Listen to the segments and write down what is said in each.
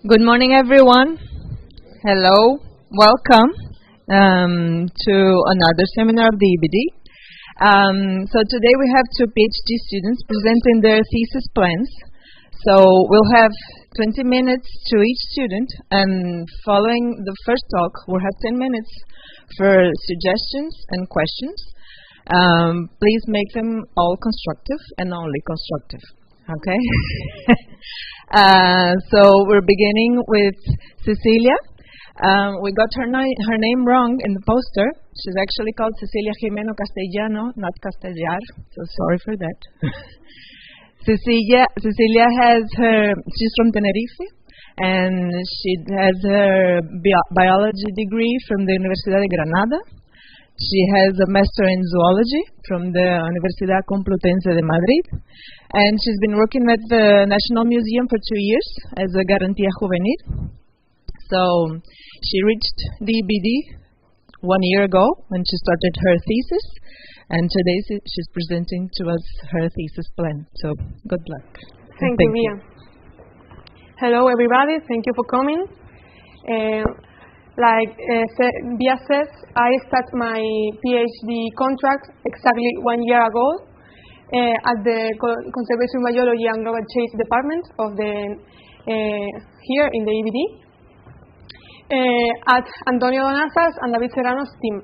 Good morning, everyone. Hello, welcome to another seminar of the EBD. So today we have two PhD students presenting their thesis plans. So we'll have 20 minutes to each student, and following the first talk, we'll have 10 minutes for suggestions and questions. Please make them all constructive and only constructive. Okay? So we're beginning with Cecilia. We got her name wrong in the poster. She's actually called Cecilia Gimeno Castellano, not Castellar, so sorry for that. Cecilia she's from Tenerife, and she has her biology degree from the University of Granada. She has a master in zoology from the Universidad Complutense de Madrid, and she's been working at the National Museum for 2 years as a garantía juvenil. So she reached the EBD 1 year ago when she started her thesis, and today she's presenting to us her thesis plan. So good luck. Thank you, Mia. Hello, everybody. Thank you for coming. Like Bia says, I started my PhD contract exactly 1 year ago at the Conservation Biology and Global Change Department of the here in the EBD at Antonio Donázar and David Serrano's team.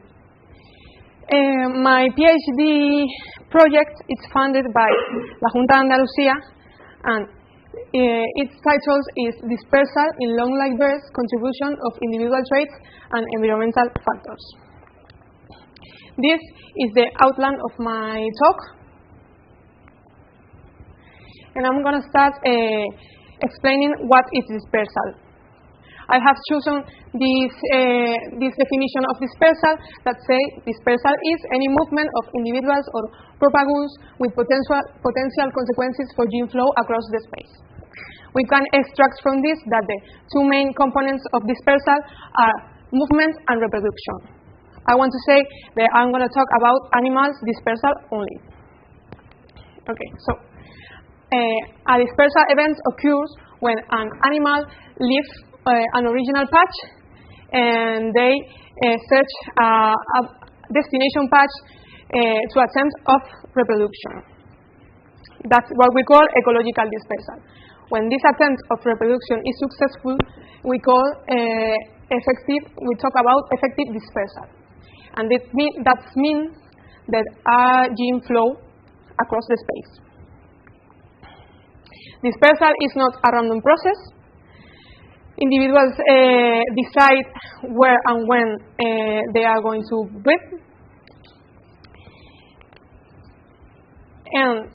My PhD project is funded by La Junta de Andalucía, and its title is Dispersal in Long-Lived Birds, Contribution of Individual Traits and Environmental Factors. This is the outline of my talk, and I'm going to start explaining what is dispersal. I have chosen this definition of dispersal that says dispersal is any movement of individuals or propagules with potential consequences for gene flow across the space. We can extract from this that the two main components of dispersal are movement and reproduction. I want to say that I'm going to talk about animals dispersal only. Okay, so a dispersal event occurs when an animal leaves an original patch and they search a destination patch to attempt of reproduction. That's what we call ecological dispersal. When this attempt of reproduction is successful, we talk about effective dispersal. And that means that a gene flow across the space. Dispersal is not a random process. Individuals decide where and when they are going to breed. And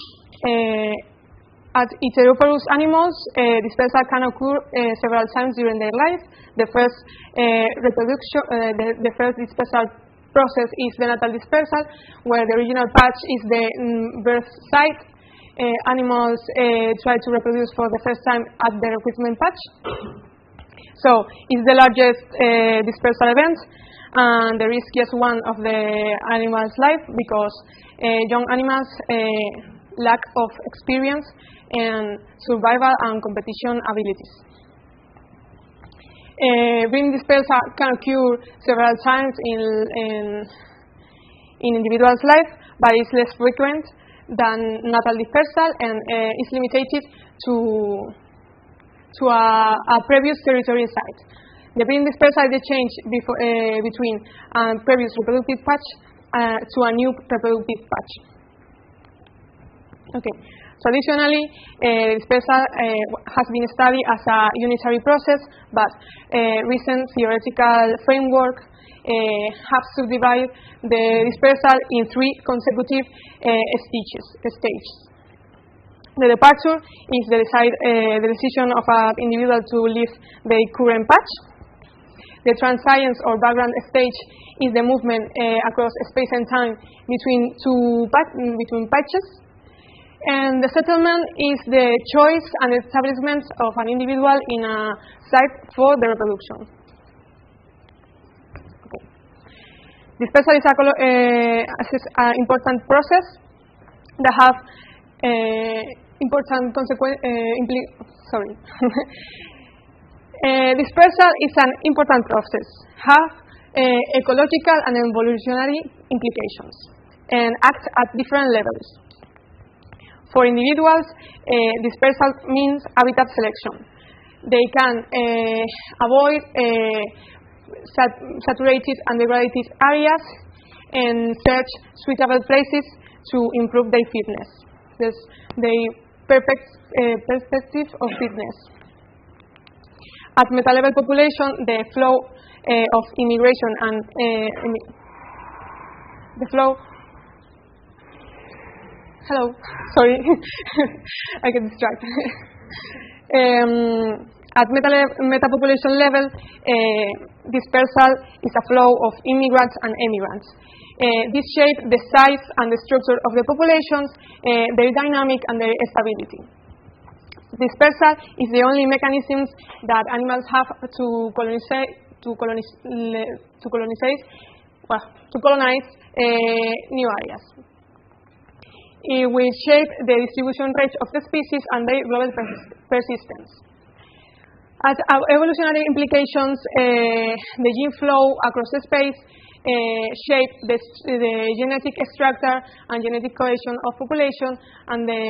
at heteroporous animals, dispersal can occur several times during their life. The first the first dispersal process is the natal dispersal, where the original patch is the birth site. Animals try to reproduce for the first time at the recruitment patch. So it's the largest dispersal event and the riskiest one of the animal's life, because young animals lack of experience and survival and competition abilities. Breeding dispersal can occur several times in individual's life, but it's less frequent than natal dispersal and is limited to a previous territory site. The breeding dispersal is the change between a previous reproductive patch to a new reproductive patch. Okay. Traditionally, dispersal has been studied as a unitary process, but recent theoretical framework have subdivided the dispersal in 3 consecutive stages. The departure is the decision of an individual to leave the current patch. The transience or background stage is the movement across space and time between patches. And the settlement is the choice and establishment of an individual in a site for the reproduction. Okay. Dispersal is an important process that have important Dispersal is an important process, have ecological and evolutionary implications, and acts at different levels. For individuals, dispersal means habitat selection. They can avoid saturated and degraded areas and search suitable places to improve their fitness, their perspective of fitness. At meta-level population, the flow of immigration and the flow. Hello, sorry, I get distracted. At meta-population level, dispersal is a flow of immigrants and emigrants. This shapes the size and the structure of the populations, their dynamic and their stability. Dispersal is the only mechanism that animals have to colonize new areas. It will shape the distribution range of the species and their global persistence. As evolutionary implications, the gene flow across the space shape the genetic structure and genetic cohesion of population and the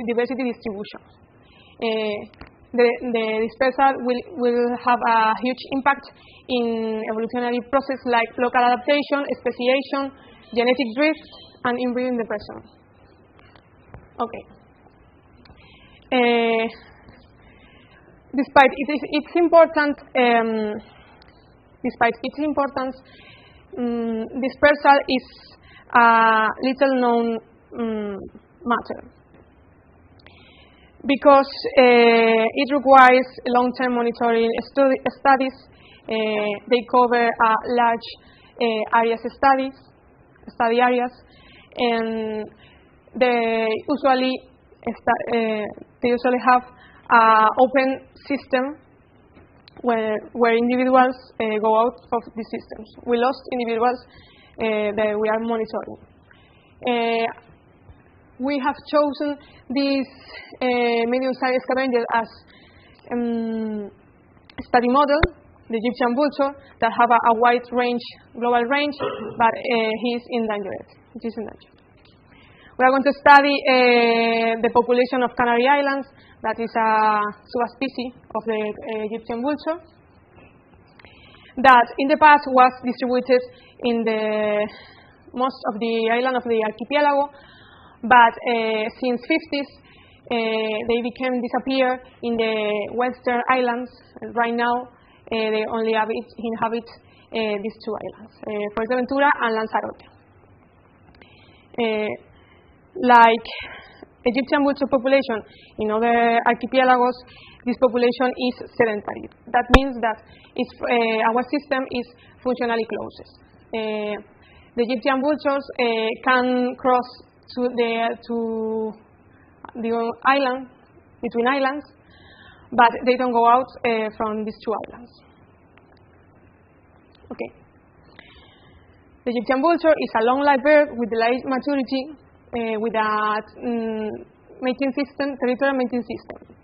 diversity distribution. The dispersal will have a huge impact in evolutionary processes like local adaptation, speciation, genetic drift, and inbreeding depression. Okay. Despite its importance, dispersal is a little known matter because it requires long-term monitoring studies. They cover large study areas, and they usually have an open system where individuals go out of the systems. We lost individuals that we are monitoring. We have chosen this medium-sized scavenger as study model, the Egyptian vulture, that have a wide range, global range, but he is endangered. It is endangered. We are going to study the population of Canary Islands, that is a subspecies of the Egyptian vulture, that in the past was distributed in the most of the island of the archipelago, but since 50s they became disappear in the western islands. Right now they only inhabit these two islands, Fuerteventura and Lanzarote. Like Egyptian vulture population in other archipelagos, this population is sedentary. That means that our system is functionally closed. The Egyptian vultures can cross to the island, between islands, but they don't go out from these two islands. Okay. The Egyptian vulture is a long-lived bird with delayed maturity, with a mating system, territorial mating system.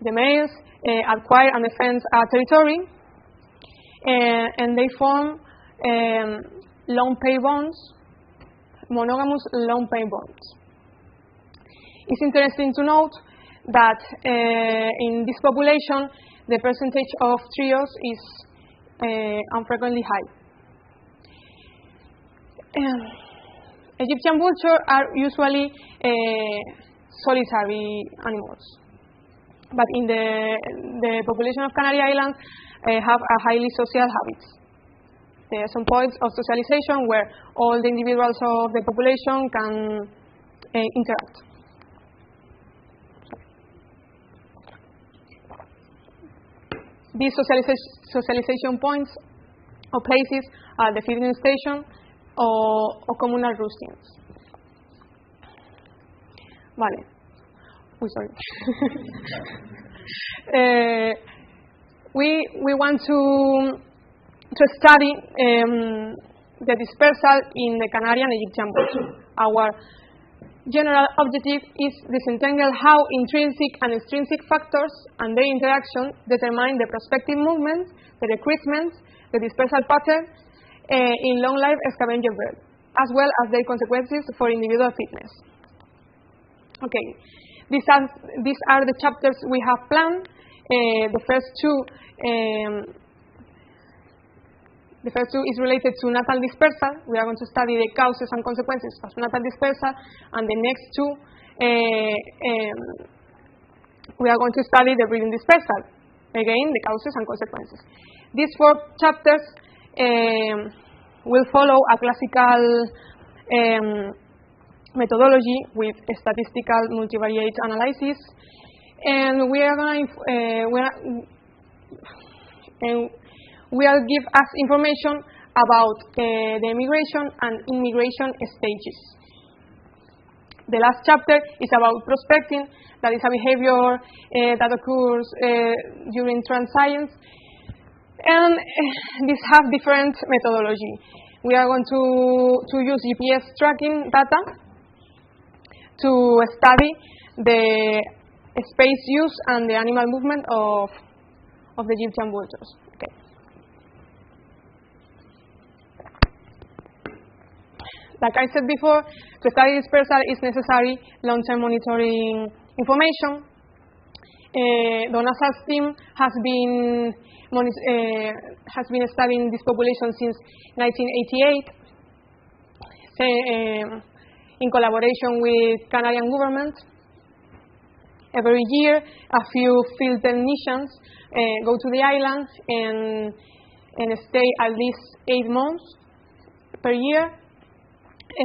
The males acquire and defend a territory, and they form lone pair bonds, monogamous lone pair bonds. It's interesting to note that in this population, the percentage of trios is unfrequently high. Egyptian vultures are usually solitary animals, but in the population of Canary Islands have a highly social habits. There are some points of socialization where all the individuals of the population can interact. These socialization points or places are the feeding station or communal roostings. Vale. Sorry. We want to study the dispersal in the Canarian Egyptian vulture. Our general objective is disentangle how intrinsic and extrinsic factors and their interaction determine the prospective movement, the recruitment, the dispersal pattern in long-life scavenger birds, as well as their consequences for individual fitness. Okay, these are the chapters we have planned. The first two is related to natal dispersal. We are going to study the causes and consequences of natal dispersal, and the next two we are going to study the breeding dispersal. Again, the causes and consequences. These 4 chapters will follow a classical methodology with statistical multivariate analysis, and we are going to will give us information about the immigration and immigration stages. The last chapter is about prospecting, that is a behavior that occurs during transience, and these have different methodology. We are going to use GPS tracking data to study the space use and the animal movement of the Egyptian vultures. Okay. Like I said before, to study dispersal is necessary long-term monitoring information. Donázar's team has been studying this population since 1988, in collaboration with Canarian Government. Every year, a few field technicians go to the island and stay at least 8 months per year,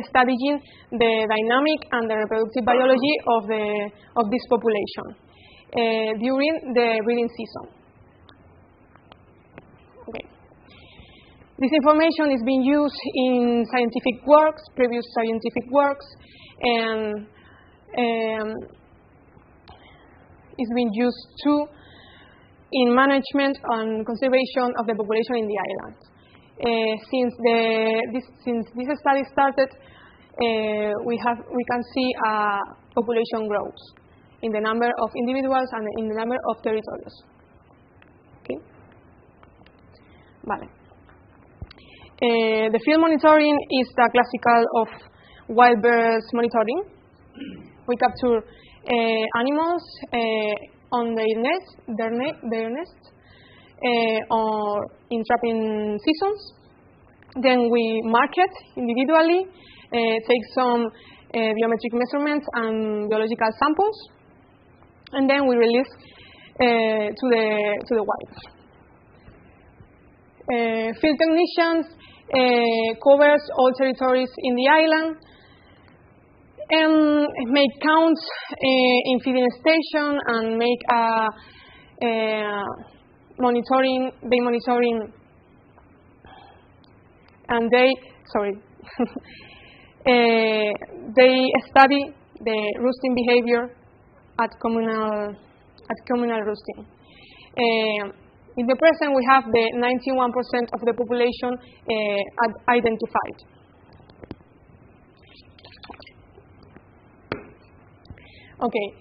studying the dynamic and the reproductive biology of this population during the breeding season. Okay. This information is being used in scientific works, previous scientific works, and is being used too in management and conservation of the population in the island. Since this study started, we can see a population growth in the number of individuals and in the number of territories. Okay. Vale. The field monitoring is the classical of wild birds monitoring. We capture animals on their nests, or in trapping seasons. Then we mark it individually, take some biometric measurements and biological samples, and then we release to the wild. Field technicians covers all territories in the island and make counts in feeding station and make monitoring, and they study the roosting behavior at communal roosting. In the present, we have the 91% of the population identified. Okay.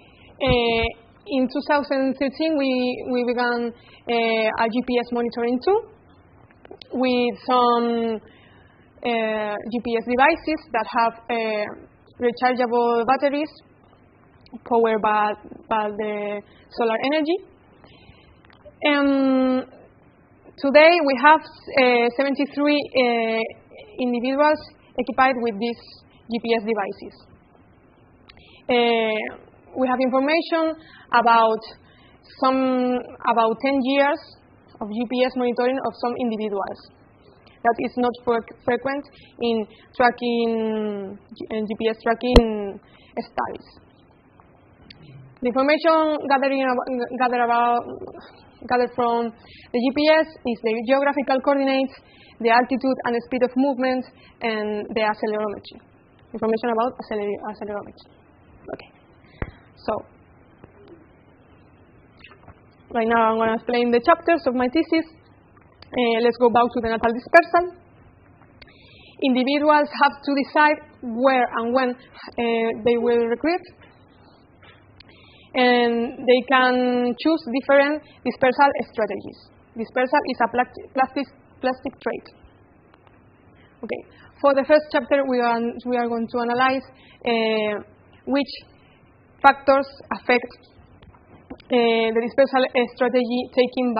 In 2013, we began a GPS monitoring tool with some GPS devices that have rechargeable batteries powered by the solar energy. And today we have 73 individuals equipped with these GPS devices. We have information about 10 years of GPS monitoring of some individuals. That is not frequent in tracking and GPS tracking studies. The information gathered from the GPS is the geographical coordinates, the altitude and the speed of movement, and the accelerometry. Information about accelerometry. Okay. So, right now I'm going to explain the chapters of my thesis. Let's go back to the natal dispersal. individuals have to decide where and when they will recruit, and they can choose different dispersal strategies. Dispersal is a plastic trait. Okay. For the first chapter, we are going to analyze which factors affect the dispersal strategy taken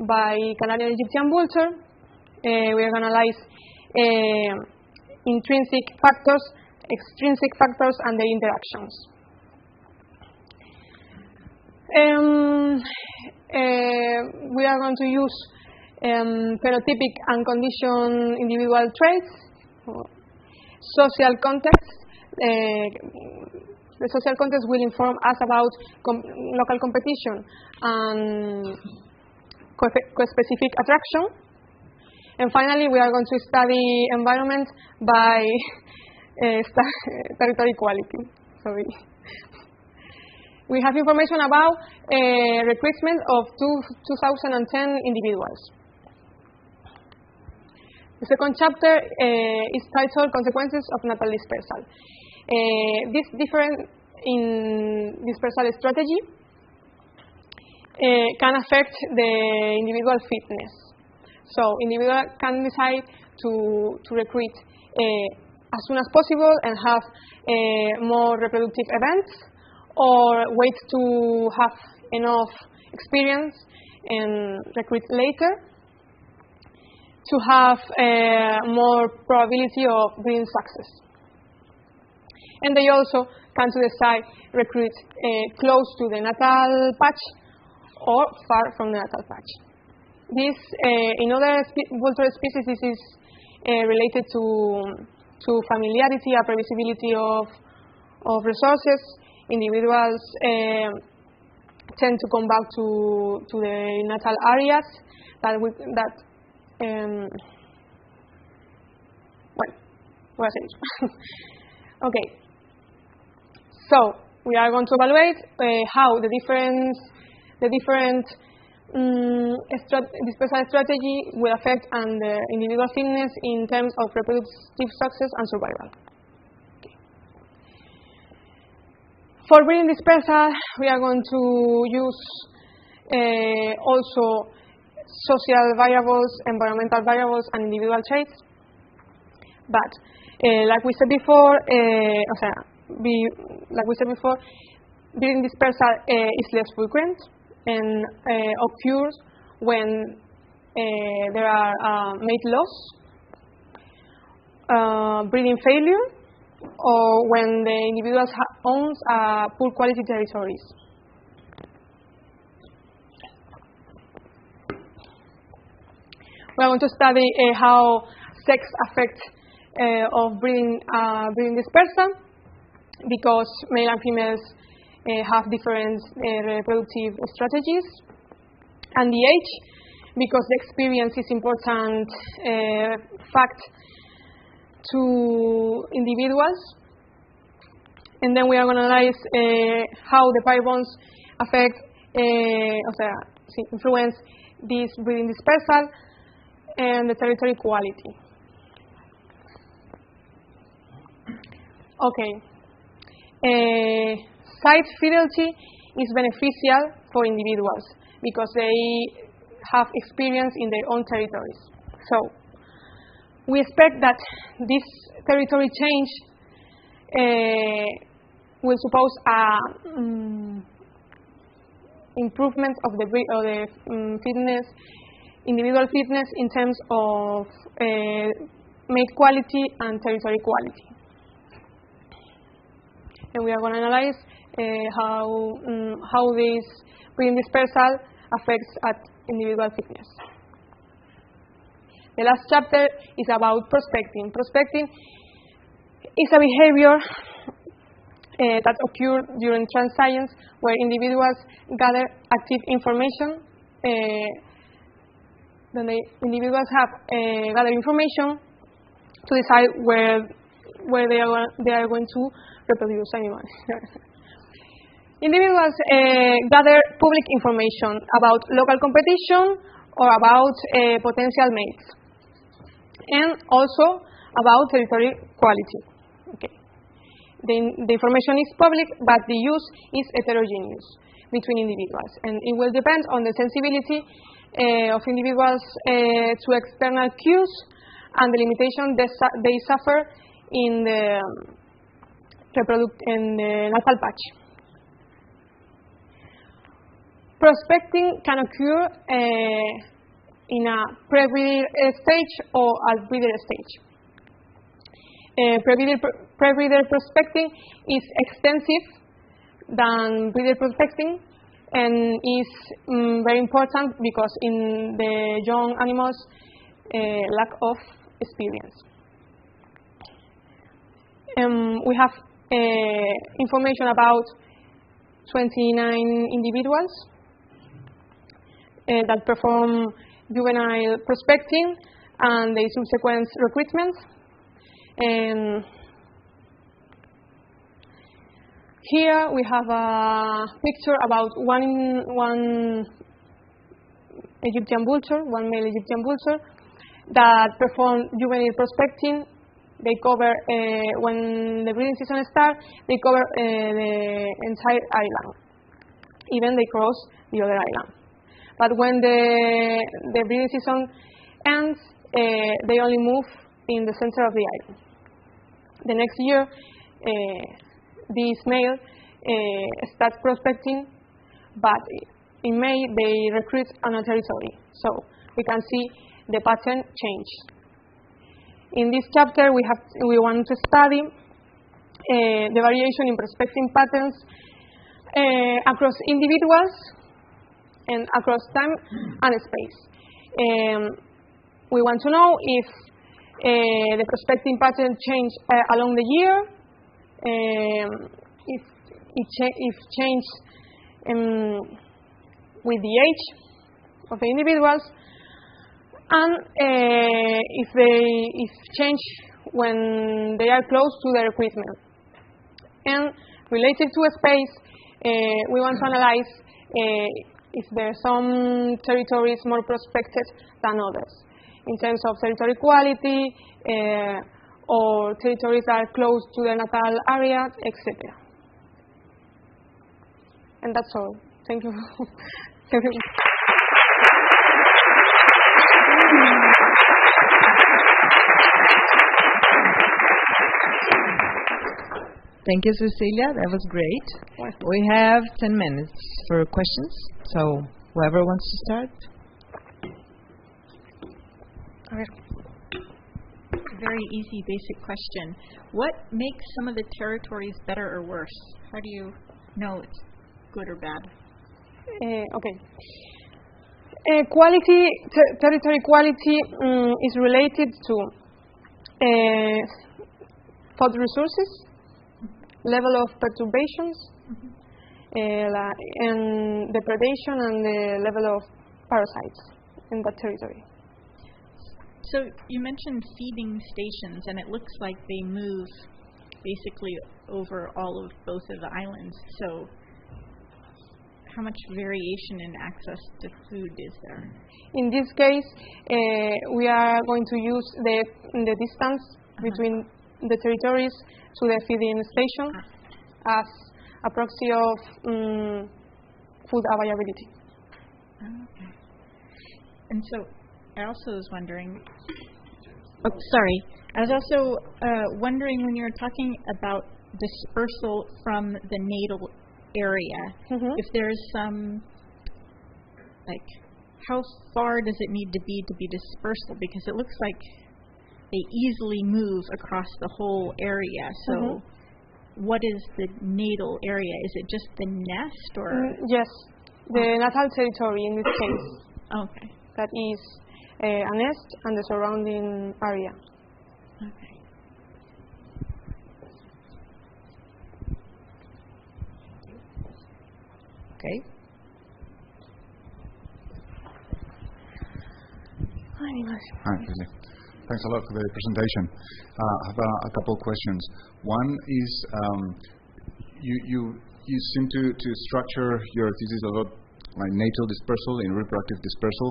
by Canarian Egyptian Vulture. We are going to analyze intrinsic factors, extrinsic factors, and their interactions. We are going to use phenotypic and condition individual traits, social context. The social context will inform us about local competition and co-specific attraction. And finally, we are going to study environment by territory quality. Sorry. We have information about recruitment of 2010 individuals. The second chapter is titled Consequences of Natal Dispersal. This difference in dispersal strategy can affect the individual fitness. So individual can decide to recruit as soon as possible and have more reproductive events, or wait to have enough experience and recruit later to have more probability of breeding success. And they also can decide recruit close to the natal patch or far from the natal patch. This, in other vulture species, this is related to familiarity and previsibility of resources. Individuals tend to come back to the natal areas Okay. So we are going to evaluate how the different dispersal strategy will affect the individual fitness in terms of reproductive success and survival. Okay. For breeding dispersal, we are going to use also social variables, environmental variables, and individual traits. But like we said before, breeding dispersal is less frequent and occurs when there are mate loss, breeding failure, or when the individual owns poor quality territories. We are going to study how sex affects of breeding dispersal, because male and females have different reproductive strategies, and the age, because the experience is important fact to individuals. And then we are going to analyze how the pair bonds affect, influence this breeding dispersal and the territory quality. Okay. Site fidelity is beneficial for individuals because they have experience in their own territories. So we expect that this territory change will suppose improvement of the fitness, individual fitness in terms of mate quality and territory quality. And we are going to analyze how this breeding dispersal affects at individual fitness. The last chapter is about prospecting. Prospecting is a behavior that occurs during transscience, where individuals gather active information. Then the individuals have gather information to decide where they are going to reproduce animals. Individuals gather public information about local competition or about potential mates, and also about territory quality. Okay. The information is public, but the use is heterogeneous between individuals, and it will depend on the sensibility of individuals to external cues and the limitation they suffer in the natal patch. Prospecting can occur in a pre-breeder stage or at breeder stage. Pre-breeder prospecting is extensive than breeder prospecting and is very important because in the young animals lack of experience. We have information about 29 individuals that perform juvenile prospecting and the subsequent recruitment. Here we have a picture about one Egyptian vulture, one male Egyptian vulture that performed juvenile prospecting. They cover, when the breeding season starts, they cover the entire island. Even they cross the other island. But when the breeding season ends, they only move in the center of the island. The next year, this male starts prospecting, but in May they recruit on a territory. So we can see the pattern change. In this chapter, we want to study the variation in prospecting patterns across individuals and across time and space. We want to know if the prospecting pattern change along the year, if change with the age of the individuals, and if change when they are close to the recruitment. And related to a space, we want to analyze if there are some territories more prospected than others, in terms of territory quality, or territories that are close to the natal area, etc. And that's all. Thank you. Thank you. Thank you, Cecilia. That was great. We have 10 minutes for questions, so whoever wants to start. Very easy, basic question. What makes some of the territories better or worse? How do you know it's good or bad? Okay. Territory quality is related to food resources, level of perturbations, and the predation and the level of parasites in that territory. So you mentioned feeding stations, and it looks like they move basically over all of both of the islands. So how much variation in access to food is there? In this case, we are going to use the distance between the territories to the feeding station as a proxy of food availability. Okay. And so I also was wondering, I was also wondering when you were talking about dispersal from the natal area, if there's some, like, how far does it need to be dispersal? Because it looks like they easily move across the whole area. So what is the natal area? Is it just the nest, or? Yes, the natal territory in this case. Okay. That is a nest and the surrounding area. Okay. Okay. Hi, thanks a lot for the presentation. I have a couple of questions. One is, you seem to structure your thesis a lot like natal dispersal and reproductive dispersal.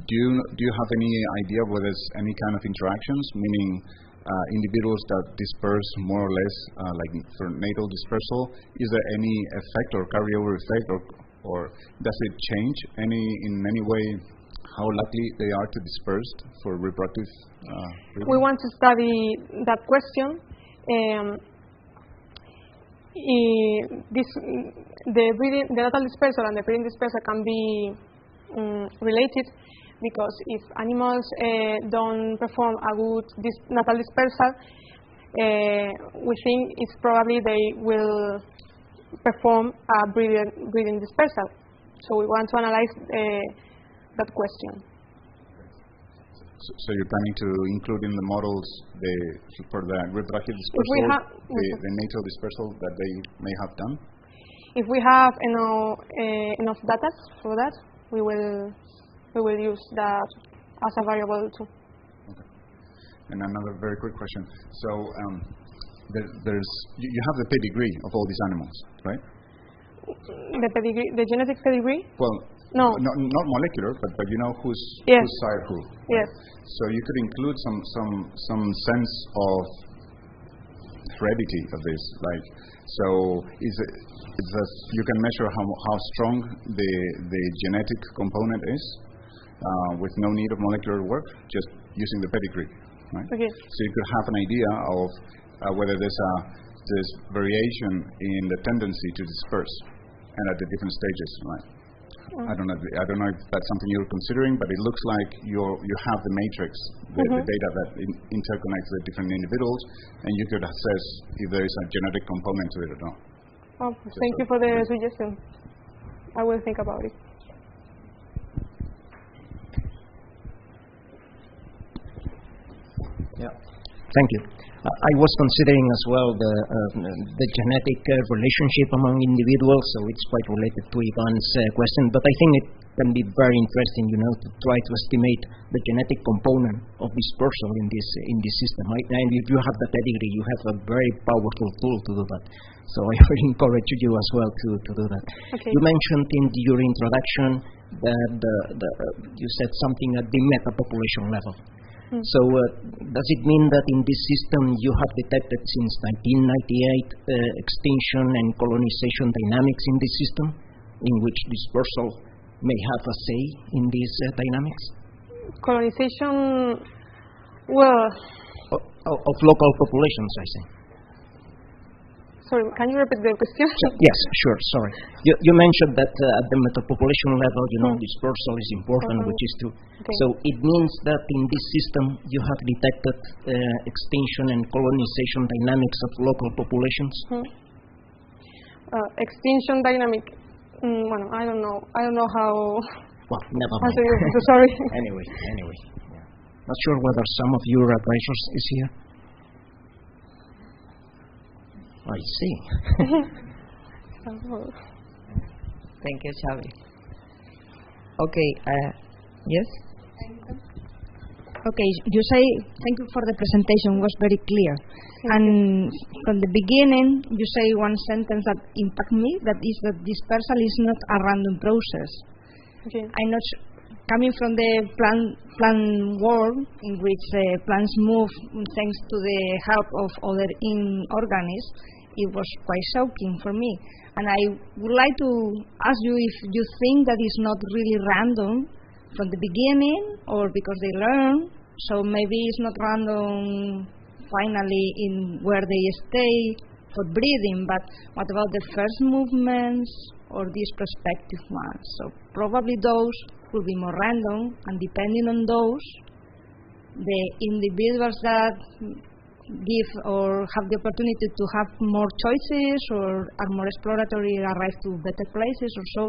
Do you have any idea whether there's any kind of interactions, meaning individuals that disperse more or less, like for natal dispersal, is there any effect or carryover effect, or does it change in any way how likely they are to disperse for reproductive reasons? We want to study that question. The natal dispersal and the breeding dispersal can be related, because if animals don't perform a good natal dispersal, we think it's probably they will perform a breeding dispersal. So we want to analyze that question. So you're planning to include in the models for the reproductive dispersal the natal dispersal that they may have done? If we have enough data for that, we will use that as a variable too. Okay. And another very quick question. So you have the pedigree of all these animals, right? The genetic pedigree? Well, no, not molecular, but you know whose side who. Yes. So you could include some sense of heredity of this, like, so you can measure how strong the genetic component is with no need of molecular work, just using the pedigree, right? Okay. So you could have an idea of whether there's variation in the tendency to disperse, and at the different stages, right? I don't know if that's something you're considering, but it looks like you have the matrix, the data that interconnects the different individuals, and you could assess if there is a genetic component to it or not. Oh, thank you for the suggestion. I will think about it. Yeah, thank you. I was considering as well the genetic relationship among individuals, so it's quite related to Ivan's question. But I think it can be very interesting, to try to estimate the genetic component of dispersal in this system. And if you have the pedigree, you have a very powerful tool to do that. So I really encourage you as well to do that. Okay. You mentioned in your introduction that you said something at the meta-population level. So does it mean that in this system you have detected since 1998 extinction and colonization dynamics in this system, in which dispersal may have a say in these dynamics? Colonization, well... Of local populations, I say. Sorry, can you repeat the question? Yes, sure, sorry. You mentioned that at the metapopulation level, dispersal is important, which is true. Okay. So it means that in this system you have detected extinction and colonization dynamics of local populations? Extinction dynamic, I don't know how... Well, never mind. Sorry. Anyway. Yeah. Not sure whether some of your advisors is here. I see. Thank you, Xavi. Okay, yes? Okay, you say, thank you for the presentation, it was very clear. And from the beginning, you say one sentence that impacted me, that is that dispersal is not a random process. Okay. I'm not coming from the plant world, in which plants move thanks to the help of other organisms. It was quite shocking for me. And I would like to ask you if you think that it's not really random from the beginning, or because they learn, so maybe it's not random finally in where they stay for breeding, but what about the first movements or these prospective ones? So probably those will be more random, and depending on those, the individuals that give or have the opportunity to have more choices or are more exploratory arrive to better places or so.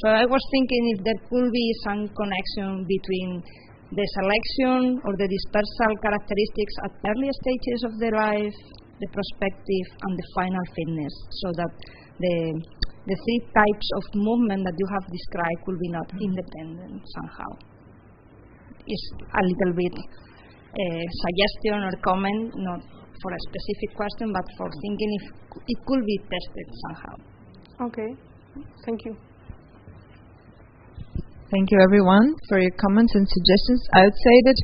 So I was thinking if there could be some connection between the selection or the dispersal characteristics at early stages of their life, the prospective and the final fitness, so that the three types of movement that you have described will be not independent somehow. It's a little bit suggestion or comment, not for a specific question, but for thinking if it could be tested somehow. Okay, thank you. Thank you, everyone, for your comments and suggestions. I would say that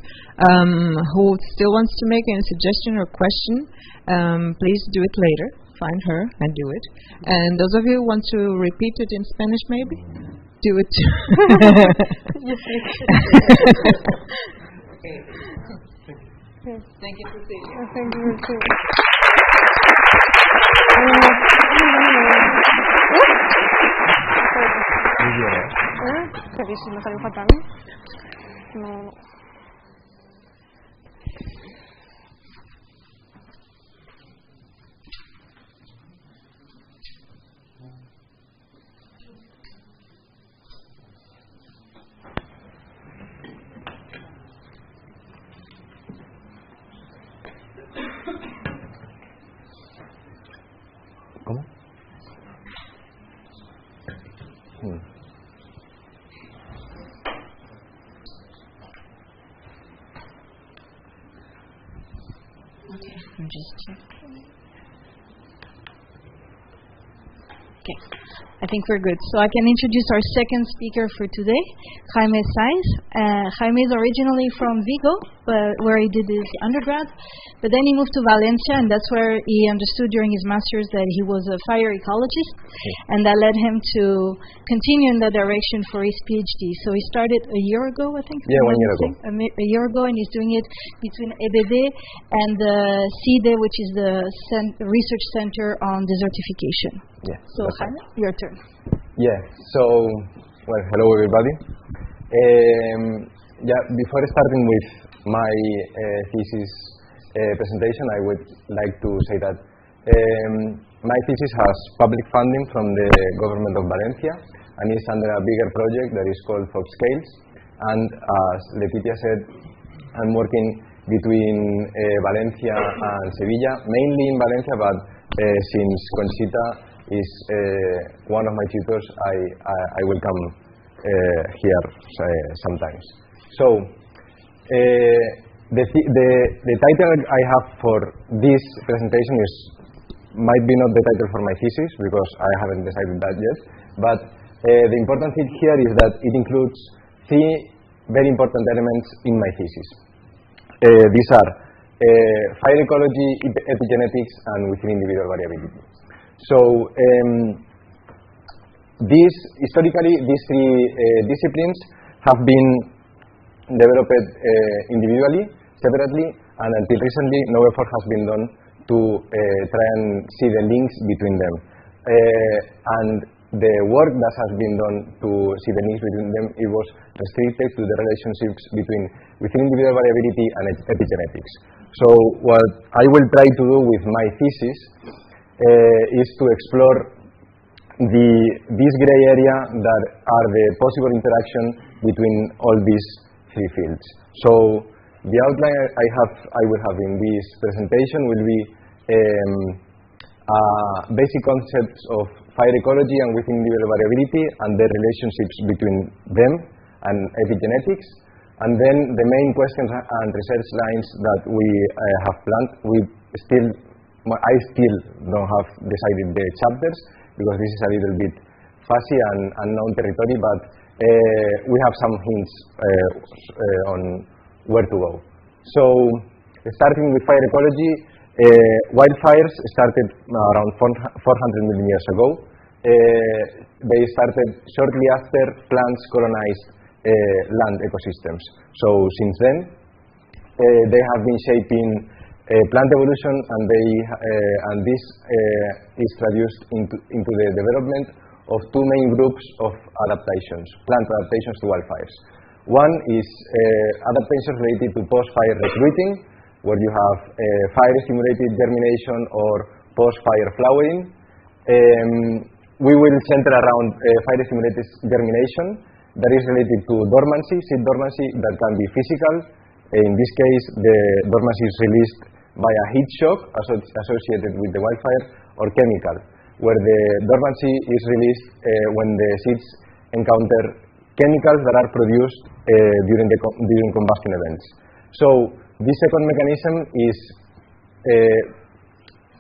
who still wants to make any suggestion or question, please do it later. Find her and do it. And those of you who want to repeat it in Spanish, maybe, do it. Thank you, Cecilia. Thank you, too. Que si me salió fatal. No. ¿Cómo? Okay, I'm just checking. Okay, I think we're good. So I can introduce our second speaker for today, Jaime Saiz. Jaime is originally from Vigo, where he did his undergrad, but then he moved to Valencia, and that's where he understood during his master's that he was a fire ecologist, and that led him to continue in that direction for his PhD. So he started a year ago, I think? Yeah, 1 year ago. A year ago, and he's doing it between EBD and the CIDE, which is the Research Center on Desertification. Yeah. So, Jaime, your turn. Yeah. So, well, hello everybody. Before starting with my thesis presentation, I would like to say that my thesis has public funding from the government of Valencia and is under a bigger project that is called Fox Scales. And as Letitia said, I'm working between Valencia and Sevilla, mainly in Valencia, but since Conchita is one of my tutors, I will come here sometimes. So the title I have for this presentation might be not the title for my thesis because I haven't decided that yet. But the important thing here is that it includes 3 very important elements in my thesis. These are fire ecology, epigenetics, and within individual variability. So historically, these 3 disciplines have been developed individually, separately, and until recently, no effort has been done to try and see the links between them. And the work that has been done to see the links between them, it was restricted to the relationships within individual variability and epigenetics. So what I will try to do with my thesis is to explore this gray area that are the possible interaction between all these 3 fields. So the outline I will have in this presentation will be basic concepts of fire ecology and within individual variability and the relationships between them and epigenetics. And then the main questions and research lines that we have planned, I still don't have decided the chapters because this is a little bit fuzzy and unknown territory, but we have some hints on where to go. So starting with fire ecology, wildfires started around 400 million years ago. They started shortly after plants colonized land ecosystems. So since then, they have been shaping plant evolution, and this is traduced into the development of 2 main groups of adaptations, plant adaptations to wildfires. One is adaptations related to post-fire recruiting, where you have fire-stimulated germination or post-fire flowering. We will center around fire-stimulated germination that is related to dormancy, seed dormancy, that can be physical. In this case, the dormancy is released by a heat shock associated with the wildfire, or chemical, where the dormancy is released when the seeds encounter chemicals that are produced during combustion events. So this second mechanism is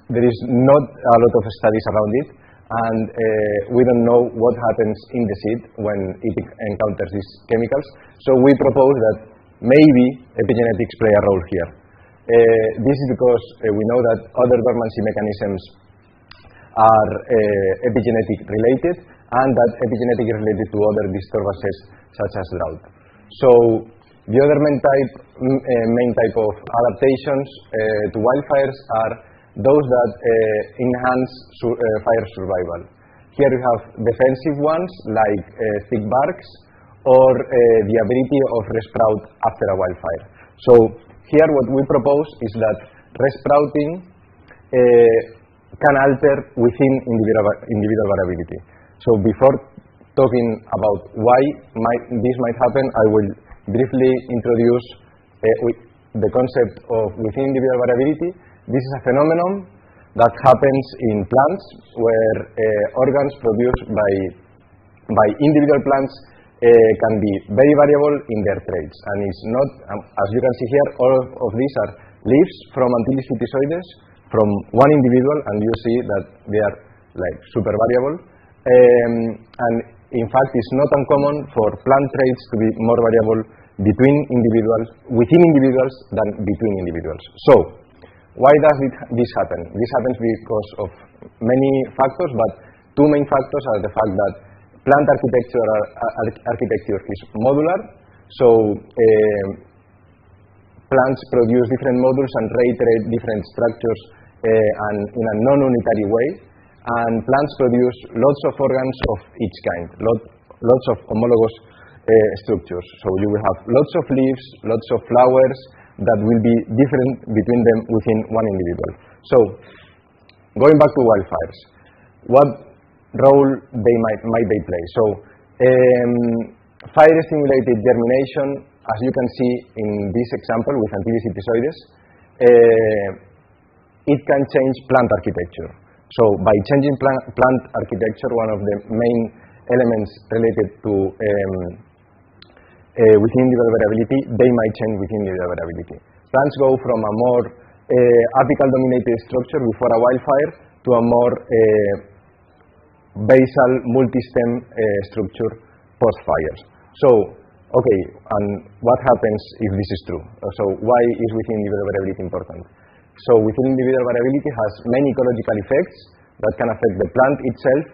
there is not a lot of studies around it, and we don't know what happens in the seed when it encounters these chemicals. So we propose that maybe epigenetics play a role here. This is because we know that other dormancy mechanisms are epigenetic related, and that epigenetic is related to other disturbances such as drought. So the other main type of adaptations to wildfires are those that enhance fire survival. Here we have defensive ones like thick barks, or the ability of resprout after a wildfire. So here what we propose is that resprouting can alter within individual variability. So before talking about why this might happen, I will briefly introduce the concept of within individual variability. This is a phenomenon that happens in plants where organs produced by individual plants can be very variable in their traits, and it's not, as you can see here, all of these are leaves from Antilles phytisoides from one individual, and you see that they are like super variable. And in fact, it's not uncommon for plant traits to be more variable within individuals than between individuals. So why does this happen? This happens because of many factors, but two main factors are the fact that plant architecture is modular, so plants produce different modules and reiterate different structures and in a non-unitary way, and plants produce lots of organs of each kind, lots of homologous structures. So you will have lots of leaves, lots of flowers that will be different between them within one individual. So going back to wildfires, what role might they play? So fire-stimulated germination, as you can see in this example with Antilles phytisoides, it can change plant architecture. So by changing plant architecture, one of the main elements related to within individual variability, they might change within individual variability. Plants go from a more apical-dominated structure before a wildfire to a more basal multi-stem structure post-fires. So, okay, and what happens if this is true? So why is within individual variability important? So within individual variability has many ecological effects that can affect the plant itself.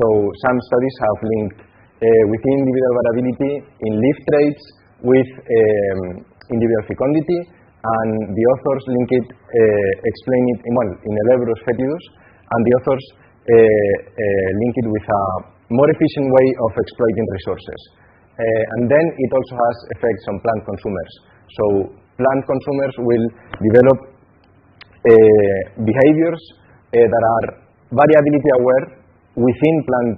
So some studies have linked within individual variability in leaf traits with individual fecundity, and the authors link it, explain it in Elebrus fetidus, and the authors link it with a more efficient way of exploiting resources. And then it also has effects on plant consumers. So plant consumers will develop behaviors that are variability aware within plant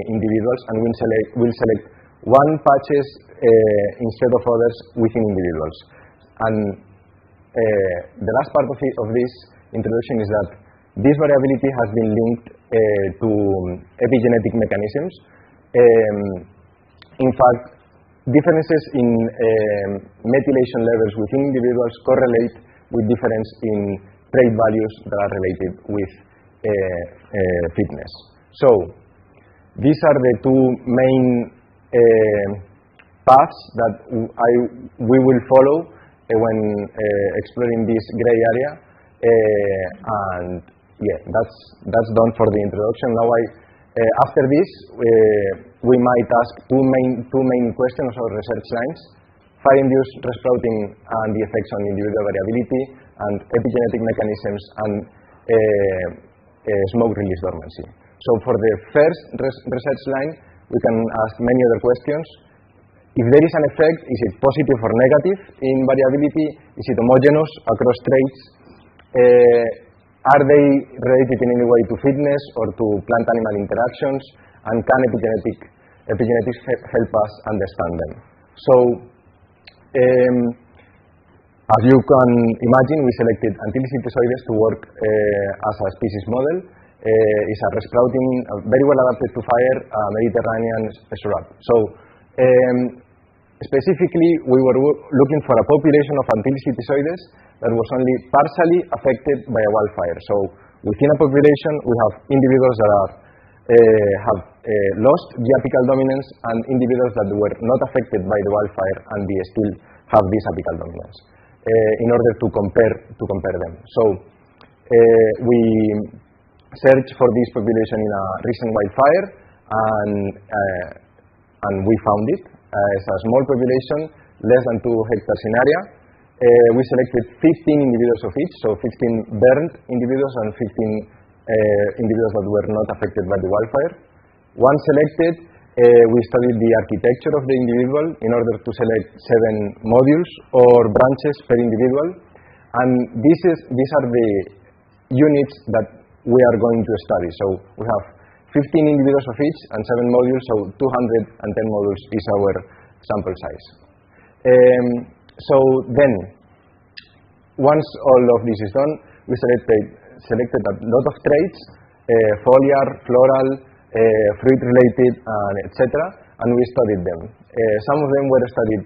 individuals, and will select one patches instead of others within individuals. And the last part of this introduction is that this variability has been linked to epigenetic mechanisms. In fact, differences in methylation levels within individuals correlate with difference in trait values that are related with fitness. So these are the two main paths that we will follow when exploring this gray area. And yeah, that's done for the introduction. Now after this, we might ask two main questions or research lines: fire-induced resprouting and the effects on individual variability, and epigenetic mechanisms and smoke release dormancy. So for the first research line, we can ask many other questions. If there is an effect, is it positive or negative in variability? Is it homogeneous across traits? Are they related in any way to fitness or to plant-animal interactions? And can epigenetics help us understand them? So, as you can imagine, we selected Antilles phytisoides to work as a species model. It's a resprouting, very well adapted to fire, Mediterranean shrub. So, specifically, we were looking for a population of Antilles phytisoides that was only partially affected by a wildfire. So within a population, we have individuals that have lost the apical dominance and individuals that were not affected by the wildfire and they still have this apical dominance in order to compare them. So we searched for this population in a recent wildfire and we found it. It's a small population, less than 2 hectares in area. We selected 15 individuals of each, so 15 burned individuals and 15 individuals that were not affected by the wildfire. Once selected, we studied the architecture of the individual in order to select 7 modules or branches per individual. And these are the units that we are going to study. So we have 15 individuals of each and 7 modules, so 210 modules is our sample size. So then, once all of this is done, we selected a lot of traits, foliar, floral, fruit-related, etc., and we studied them. Some of them were studied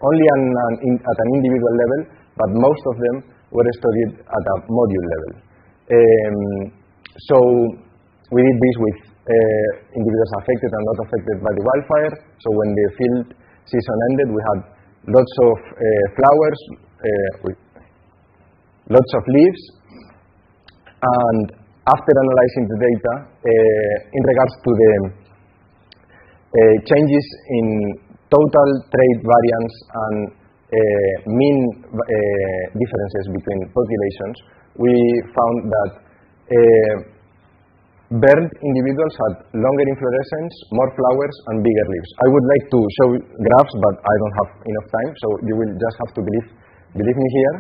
only at an individual level, but most of them were studied at a module level. So we did this with individuals affected and not affected by the wildfire. So when the field season ended, we had lots of flowers, lots of leaves, and after analyzing the data, in regards to the changes in total trait variance and mean differences between populations, we found that burned individuals had longer inflorescence, more flowers, and bigger leaves. I would like to show graphs, but I don't have enough time, so you will just have to believe me here.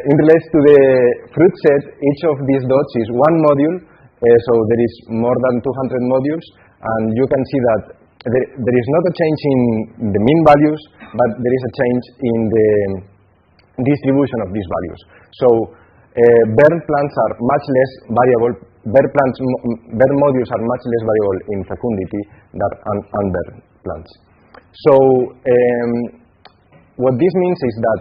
In relation to the fruit set, each of these dots is one module, so there is more than 200 modules, and you can see that there is not a change in the mean values, but there is a change in the distribution of these values. So burned plants are much less variable, burned modules are much less variable in fecundity than unburned plants. So what this means is that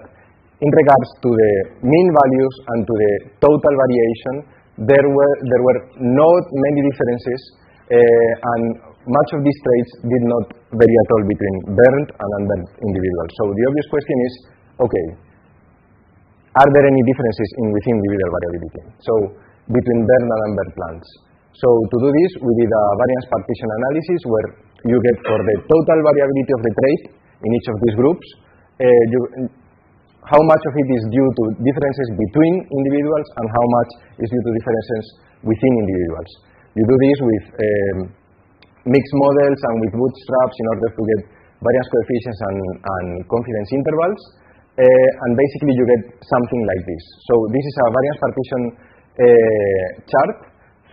in regards to the mean values and to the total variation, there were not many differences, and much of these traits did not vary at all between burned and unburned individuals. So the obvious question is, okay, are there any differences within individual variability? So between burned and unburned plants. So to do this, we did a variance partition analysis where you get for the total variability of the trait in each of these groups, how much of it is due to differences between individuals and how much is due to differences within individuals. You do this with mixed models and with bootstraps in order to get variance coefficients and confidence intervals, and basically you get something like this. So this is a variance partition chart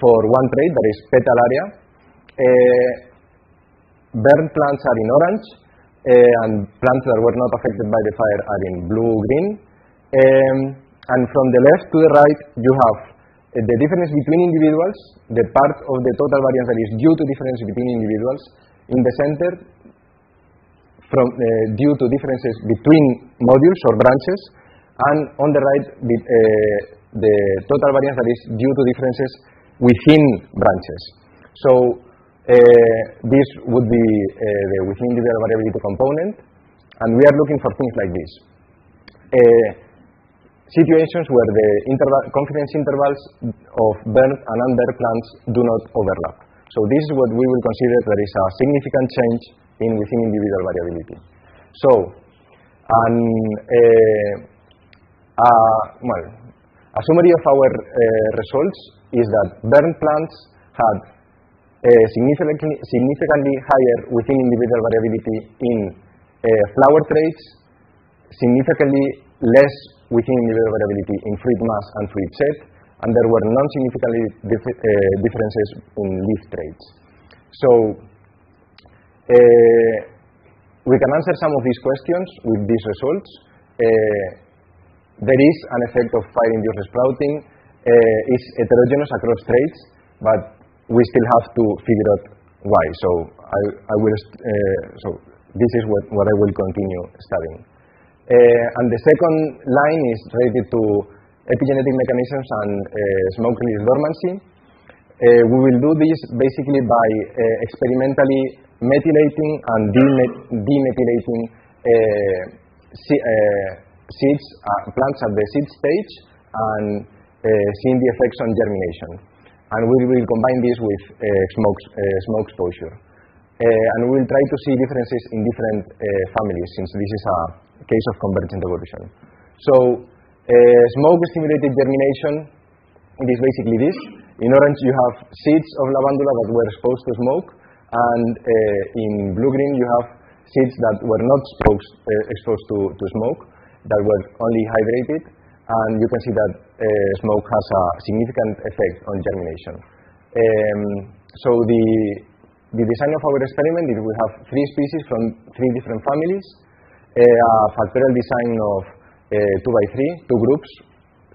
for one trait, that is petal area. Burned plants are in orange, and plants that were not affected by the fire are in blue-green. And from the left to the right, you have the difference between individuals, the part of the total variance that is due to difference between individuals. In the center, due to differences between modules or branches, and on the right, the total variance that is due to differences within branches. So this would be the within individual variability component, and we are looking for things like this. Situations where the confidence intervals of burned and unburned plants do not overlap. So this is what we will consider there is a significant change within individual variability. So, a summary of our results is that burned plants had significantly higher within individual variability in flower traits, significantly less within individual variability in fruit mass and fruit set, and there were non-significant differences in leaf traits. So we can answer some of these questions with these results. There is an effect of fire-induced sprouting. It's heterogeneous across traits, but we still have to figure out why. So so this is what I will continue studying. And the second line is related to epigenetic mechanisms and smoke release dormancy. We will do this basically by experimentally methylating and demethylating seeds, plants at the seed stage, and seeing the effects on germination. And we will combine this with smoke exposure. And we will try to see differences in different families, since this is a case of convergent evolution. So, smoke-stimulated germination, it is basically this. In orange, you have seeds of lavandula that were exposed to smoke, and in blue-green, you have seeds that were not exposed to smoke, that were only hydrated, and you can see that smoke has a significant effect on germination. So the design of our experiment is we have 3 species from 3 different families, a factorial design of 2 by 3, 2 groups,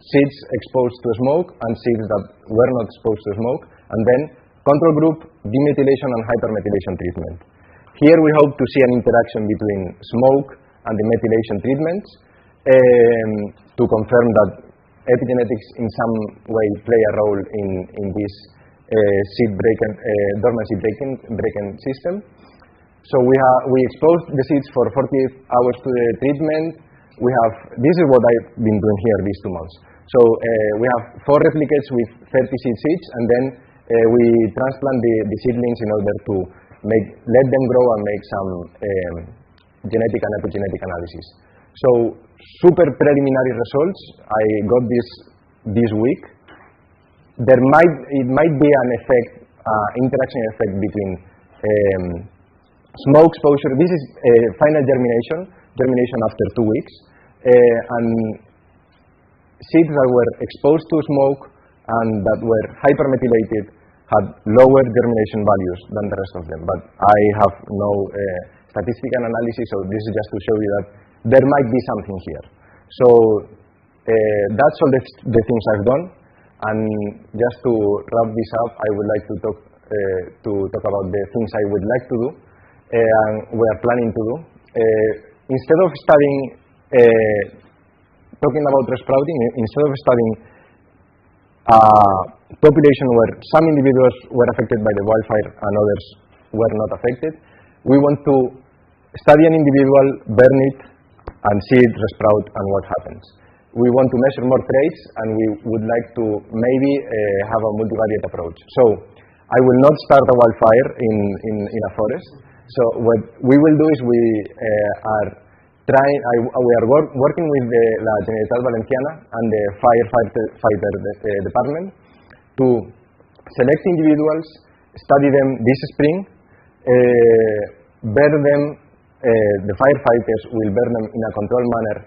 seeds exposed to smoke and seeds that were not exposed to smoke, and then control group, demethylation and hypermethylation treatment. Here we hope to see an interaction between smoke and the methylation treatments to confirm that epigenetics in some way play a role in this seed dormancy breaking system. So we exposed the seeds for 48 hours to the treatment. This is what I've been doing here these 2 months. So we have 4 replicates with 30 seeds each, and then we transplant the seedlings in order to let them grow and make some genetic and epigenetic analysis. So super preliminary results. I got this week. It might be an effect, interaction effect between smoke exposure. This is final germination after 2 weeks, and seeds that were exposed to smoke and that were hypermethylated had lower germination values than the rest of them. But I have no statistical analysis, so this is just to show you that there might be something here. So that's all the things I've done. And just to wrap this up, I would like to talk about the things I would like to do and we are planning to do. Instead of studying, talking about resprouting, instead of studying population where some individuals were affected by the wildfire and others were not affected, we want to study an individual, burn it, and see it resprout and what happens. We want to measure more traits, and we would like to maybe have a multivariate approach. So I will not start a wildfire in a forest. So what we will do is we are working with the La Generalitat Valenciana and the firefighter department to select individuals, study them this spring, burn them. The firefighters will burn them in a controlled manner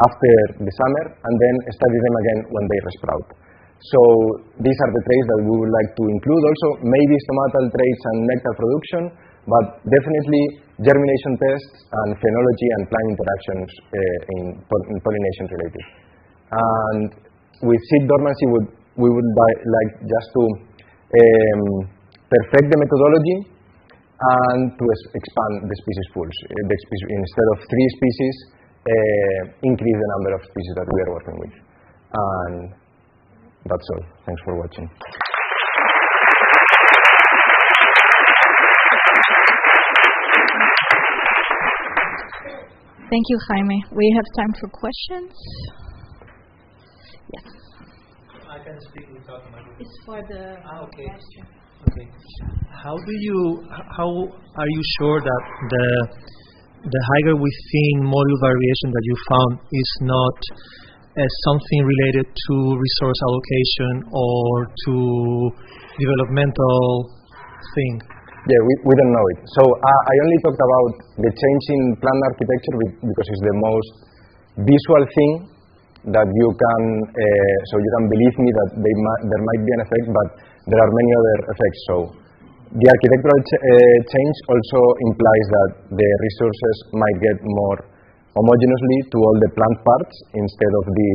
after the summer, and then study them again when they resprout. So these are the traits that we would like to include also, maybe stomatal traits and nectar production, but definitely germination tests and phenology and plant interactions in pollination related. And with seed dormancy, we would like just to perfect the methodology and to expand the species pools. Instead of 3 species, increase the number of species that we are working with. And that's all. Thanks for watching. Thank you, Jaime. We have time for questions. Yes. I can speak without the microphone. It's for the okay. Okay. How are you sure that the higher within module variation that you found is not something related to resource allocation or to developmental thing? Yeah, we don't know it. So I only talked about the change in plant architecture because it's the most visual thing that you can, so you can believe me that there might be an effect, but there are many other effects. So the architectural change also implies that the resources might get more homogeneously to all the plant parts instead of the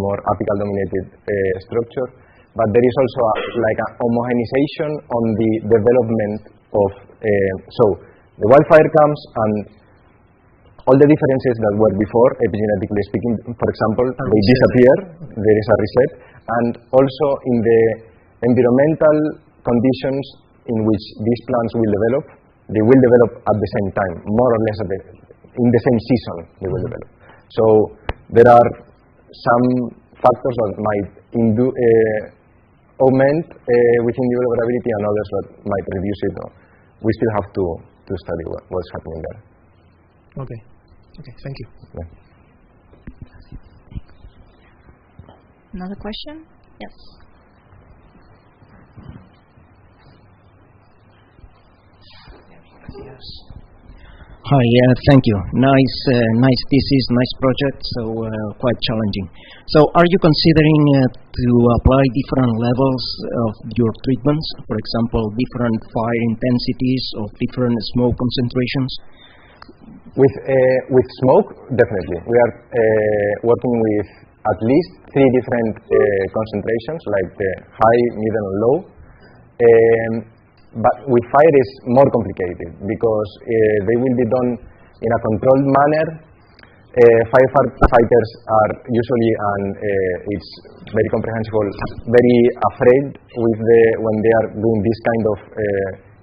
more apical dominated structure. But there is also like a homogenization on the development of, so the wildfire comes and all the differences that were before, epigenetically speaking, for example, they disappear. There is a reset. And also in the environmental conditions in which these plants will develop, they will develop at the same time, more or less in the same season they will develop. So there are some factors that might augment with individual variability and others that might reduce it. We still have to study what's happening there. Okay. Okay, thank you. Yeah. Another question? Yes. Hi, thank you. Nice thesis, nice project, so quite challenging. So are you considering to apply different levels of your treatments, for example, different fire intensities or different smoke concentrations? With smoke, definitely. We are working with at least 3 different concentrations, like the high, middle, and low. But with fire is more complicated because they will be done in a controlled manner. Firefighters are usually, and it's very comprehensible, very afraid when they are doing this kind of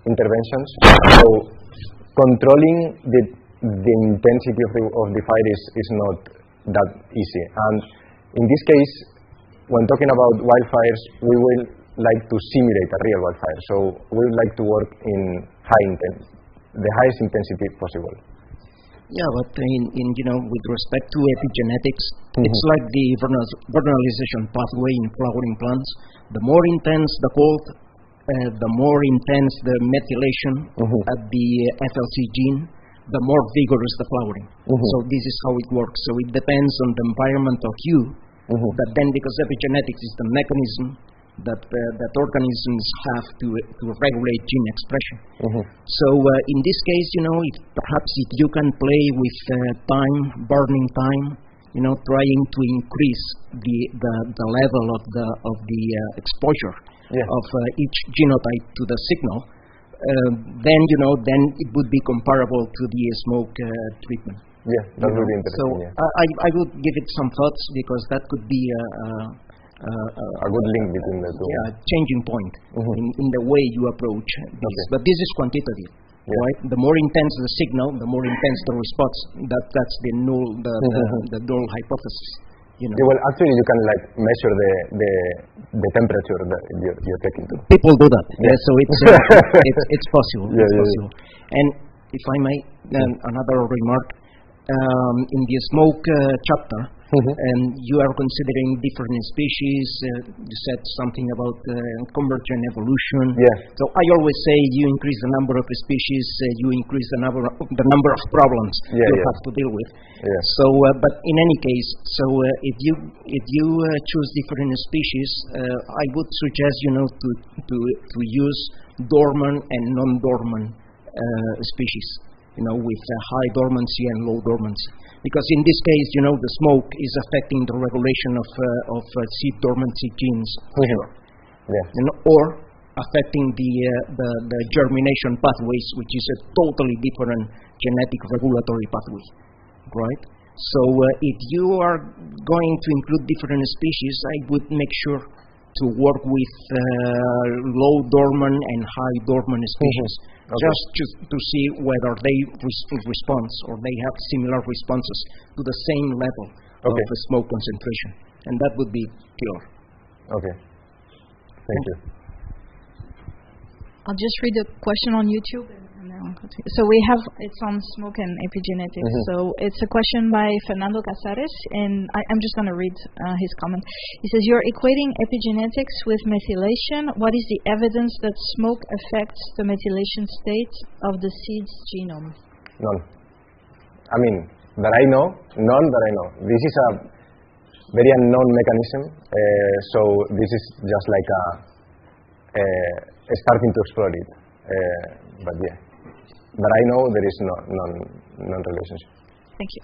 interventions. So controlling the intensity of the fire is not that easy. And in this case, when talking about wildfires, we will like to simulate a real wildfire. So we would like to work in the highest intensity possible. Yeah, but with respect to epigenetics, it's like the vernalization pathway in flowering plants. The more intense the cold, the more intense the methylation at the FLC gene, the more vigorous the flowering. So this is how it works. So it depends on the environment of you, but then because epigenetics is the mechanism that organisms have to regulate gene expression. So in this case, if you can play with burning time, trying to increase the level of the exposure of each genotype to the signal, then it would be comparable to the smoke treatment. Yeah, that would be interesting. So I would give it some thoughts because that could be a good link between the two. Yeah, changing point in the way you approach this. Okay. But this is quantitative, right? The more intense the signal, the more intense the response. That's the null, the null hypothesis. Yeah, well, actually, you can measure the temperature that you're taking to. People do that. Yeah, so it's possible. It's possible. And if I may, another remark in the smoke chapter. And you are considering different species. You said something about convergent evolution. Yes. So I always say you increase the number of species, you increase the number of problems you have to deal with. Yeah. So, but in any case, if you choose different species, I would suggest to use dormant and non-dormant species. With high dormancy and low dormancy. Because in this case, the smoke is affecting the regulation of seed dormancy genes, or affecting the germination pathways, which is a totally different genetic regulatory pathway, right? So if you are going to include different species, I would make sure to work with low dormant and high dormant species. Just to see whether they respond or they have similar responses to the same level of the smoke concentration, and that would be killer. Okay. Thank you. I'll just read the question on YouTube. So it's on smoke and epigenetics. So it's a question by Fernando Casares, and I'm just going to read his comment. He says, you're equating epigenetics with methylation. What is the evidence that smoke affects the methylation state of the seed's genome? None. I mean, that I know, none that I know. This is a very unknown mechanism, so this is just like starting to explore it. But yeah. But I know there is non-relationship. Thank you.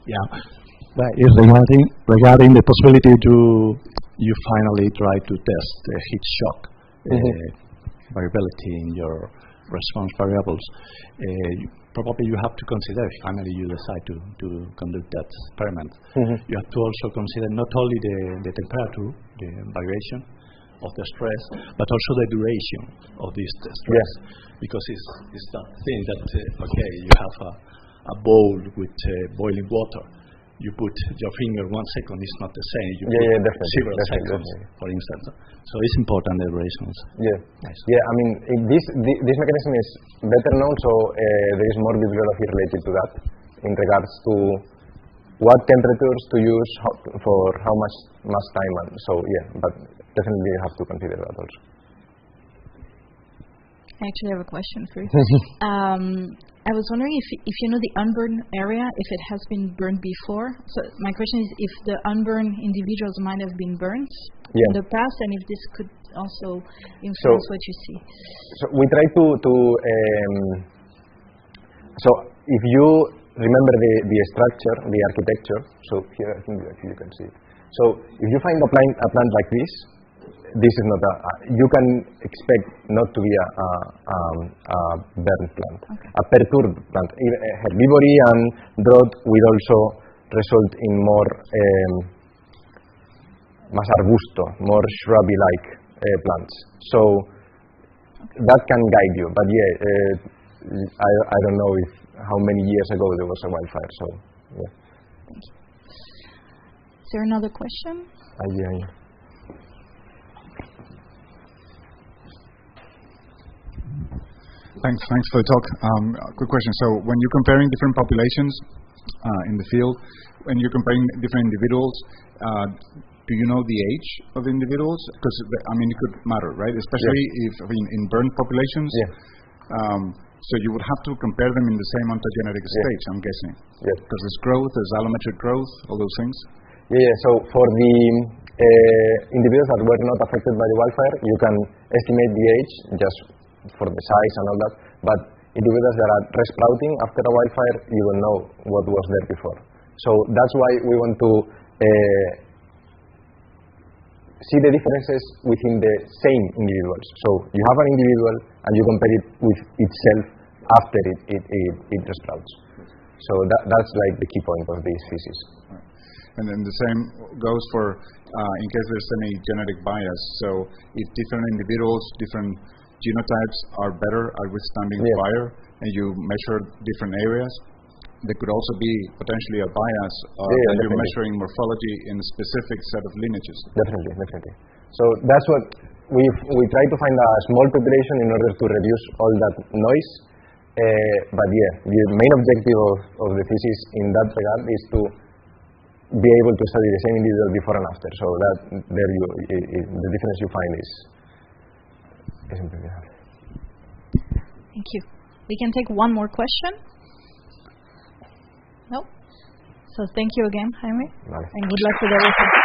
Yeah, that is regarding the possibility to you finally try to test the heat shock variability in your response variables, probably you have to consider, if finally you decide to conduct that experiment, you have to also consider not only the temperature, the variation of the stress, but also the duration of this stress. Because it's that thing that, okay, you have a bowl with boiling water. You put your finger 1 second, it's not the same. You put several seconds, for instance. So it's important, the durations. Nice. I mean, this mechanism is better known, so there is more bibliography related to that in regards to what temperatures to use for how much mass time. And so but definitely you have to consider that also. I actually have a question for you. I was wondering if you know the unburned area, if it has been burned before. So my question is if the unburned individuals might have been burnt in the past, and if this could also influence what you see. So we try to so if you remember the structure, the architecture, so here I think you can see it. So if you find a plant like this is not you can expect not to be a burnt plant, a perturbed plant. Herbivory and drought will also result in more más arbusto, more shrubby-like plants. So that can guide you. But I don't know how many years ago there was a wildfire. So Thank you. Is there another question? Thanks for the talk. Quick question. So when you're comparing different populations in the field, when you're comparing different individuals, do you know the age of the individuals? Because it could matter, right? Especially if in burnt populations. So you would have to compare them in the same ontogenetic stage, I'm guessing. Because there's growth, there's allometric growth, all those things. So for the individuals that were not affected by the wildfire, you can estimate the age just for the size and all that, but individuals that are resprouting after a wildfire, you don't know what was there before. So that's why we want to see the differences within the same individuals. So you have an individual and you compare it with itself after it resprouts. So that's like the key point of this thesis. And then the same goes for in case there's any genetic bias. So if different individuals, different genotypes are better at withstanding fire, and you measure different areas, there could also be potentially a bias that you're measuring morphology in a specific set of lineages. Definitely. So that's what we try to find a small population in order to reduce all that noise. But the main objective of the thesis in that regard is to be able to study the same individual before and after. So that the difference you find is important. Thank you. We can take one more question. No? So thank you again, Jaime. And good luck with everything.